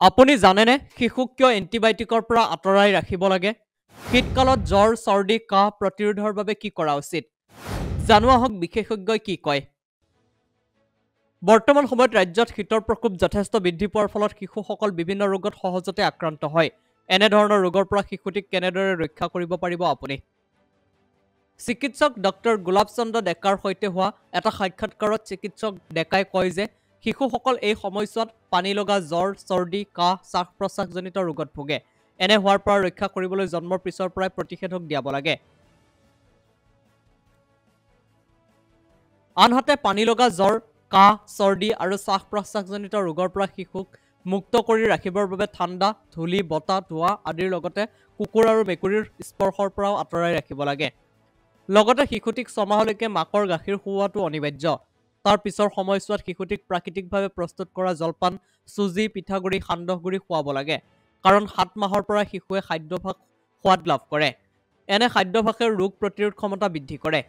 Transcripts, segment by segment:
আপুনি জানেনে শিশুক কিয় এন্টিবায়টিকৰ পৰা আঁতৰাই ৰাখিব লাগে? শীতকালত জ্বৰ, চৰ্দি, কাহ প্ৰতিৰোধৰ বাবে কি কৰা উচিত? জানো আহক বিশেষজ্ঞই কি কয়। বৰ্তমান সময়ত ৰাজ্যত শীতৰ প্ৰকোপ যথেষ্ট বৃদ্ধি পোৱাৰ ফলত শিশুসকল বিভিন্ন ৰোগত সহজতে আক্ৰান্ত হয়। এনেধৰণৰ ৰোগৰ পৰা শিশুটিক কেনেদৰে ৰক্ষা কৰিব পাৰিব আপুনি? চিকিৎসক ডক্টৰ গোলাপ চন্দ্ৰ ডেকাৰ সৈতে হোৱা এটা সাক্ষাৎকাৰত চিকিৎসক ডেকাই কয় যে শিশুসকল এই সময়ছোৱাত পানী লগা জ্বৰ, চৰ্দি, কাহ, শ্বাস-প্ৰশ্বাসজনিত ৰোগত ভোগে। এনে হোৱাৰ পৰা ৰক্ষা কৰিবলৈ জন্মৰ পিছৰ পৰাই প্ৰতিষেধক দিয়াব লাগে। আনহাতে পানী লগা জ্বৰ, কাহ, চৰ্দি আৰু শ্বাস-প্ৰশ্বাসজনিত ৰোগৰ পৰা শিশুক মুক্ত কৰি ৰাখিবৰ বাবে ঠাণ্ডা, ধূলি, বতাহ, ধোঁৱা আদিৰ লগতে কুকুৰ আৰু মেকুৰীৰ স্পৰ্শৰ পৰাও আঁতৰাই ৰাখিব লাগে। লগতে শিশুটিক ছমাহলৈকে মাকৰ গাখীৰ খুওৱাটো অনিবাৰ্য। তাৰ পিছৰ সময়ছোৱাত শিশুটিক প্ৰাকৃতিকভাৱে প্ৰস্তুত কৰা জলপান, চুজি, পিঠাগুড়ি, সান্দহগুড়ি খুৱাব লাগে। কাৰণ ৭ মাহৰ পৰা শিশুৱে খাদ্যাভ্যাস সোৱাদ লাভ কৰে। এনে খাদ্যাভ্যাসে ৰোগ প্ৰতিৰোধ ক্ষমতা বৃদ্ধি কৰে।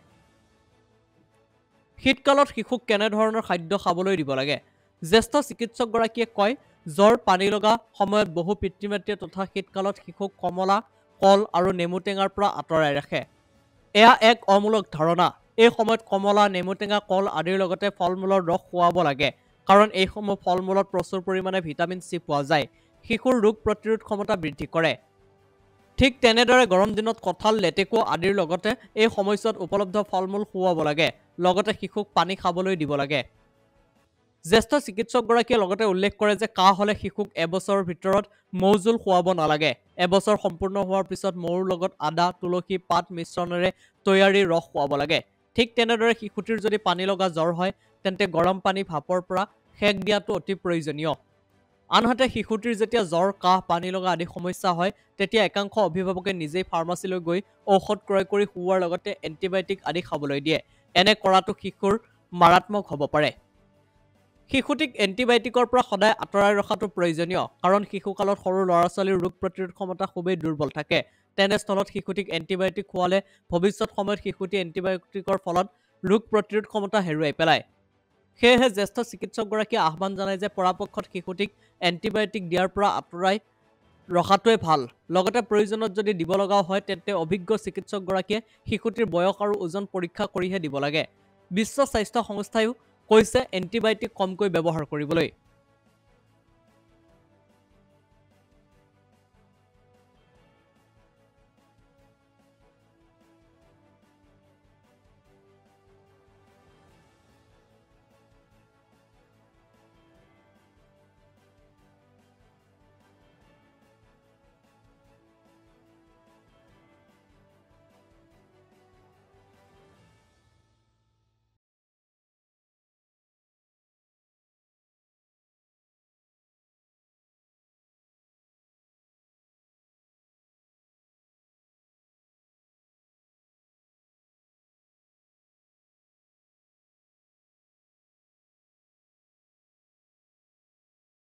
শীতকালত শিশুক কেনেধৰণৰ খাদ্য খাবলৈ দিব লাগে? জ্যেষ্ঠ চিকিৎসকগৰাকীয়ে কয়, জ্বৰ, পানী লগা সময়ত বহু পিতৃ-মাতৃয়ে তথা শীতকালত শিশুক কমলা, কল আৰু নেমু টেঙাৰ পৰা আঁতৰাই ৰাখে। এয়া এক অমূলক ধাৰণা। এই সময়ত কমলা, নেমুটেঙা, কল আদিৰ লগতে ফল-মূলৰ ৰস খুৱাব লাগে। কাৰণ এইসমূহ ফল-মূলত প্ৰচুৰ পৰিমাণে ভিটামিন চি পোৱা যায়। শিশুৰ ৰোগ প্ৰতিৰোধ ক্ষমতা বৃদ্ধি কৰে। ঠিক তেনেদৰে গৰম দিনত কঁঠাল, লেটেকু আদিৰ লগতে এই সময়ছোৱাত উপলব্ধ ফল-মূল খুৱাব লাগে। লগতে শিশুক পানী খাবলৈ দিব লাগে। জ্যেষ্ঠ চিকিৎসকগৰাকীয়ে লগতে উল্লেখ কৰে যে কাহ হ'লে শিশুক এবছৰৰ ভিতৰত মৌজোল খুৱাব নালাগে। এবছৰ সম্পূৰ্ণ হোৱাৰ পিছত মৌৰ লগত আদা, তুলসী পাত মিশ্ৰণেৰে তৈয়াৰী ৰস খুৱাব লাগে। ঠিক তেনেদৰে শিশুটিৰ যদি পানী লগা জ্বৰ হয় তেন্তে গৰম পানী ভাপৰ পৰা সেক দিয়াটো অতি প্ৰয়োজনীয়। আনহাতে শিশুটিৰ যেতিয়া জ্বৰ, কাহ, পানী লগা আদি সমস্যা হয় তেতিয়া একাংশ অভিভাৱকে নিজেই ফাৰ্মাচীলৈ গৈ ঔষধ ক্ৰয় কৰি খুওৱাৰ লগতে এন্টিবায়টিক আদি খাবলৈ দিয়ে। এনে কৰাটো শিশুৰ মাৰাত্মক হ'ব পাৰে। শিশুটিক এন্টিবায়টিকৰ পৰা সদায় আঁতৰাই ৰখাটো প্ৰয়োজনীয়। কাৰণ শিশুকালত সৰু ল'ৰা-ছোৱালীৰ ৰোগ প্ৰতিৰোধ ক্ষমতা খুবেই দুৰ্বল থাকে। তেনেস্থলত শিশুটিক এন্টিবায়টিক খুৱালে ভৱিষ্যত সময়ত শিশুটি এন্টিবায়টিকৰ ফলত ৰোগ প্ৰতিৰোধ ক্ষমতা হেৰুৱাই পেলায়। সেয়েহে জ্যেষ্ঠ চিকিৎসকগৰাকীয়ে আহ্বান জনায় যে পৰাপক্ষত শিশুটিক এন্টিবায়টিক দিয়াৰ পৰা আঁতৰাই ৰখাটোৱে ভাল। লগতে প্ৰয়োজনত যদি দিব লগাও হয় তেন্তে অভিজ্ঞ চিকিৎসকগৰাকীয়ে শিশুটিৰ বয়স আৰু ওজন পৰীক্ষা কৰিহে দিব লাগে। বিশ্ব স্বাস্থ্য সংস্থাইও কৈছে এন্টিবায়টিক কমকৈ ব্যৱহাৰ কৰিবলৈ।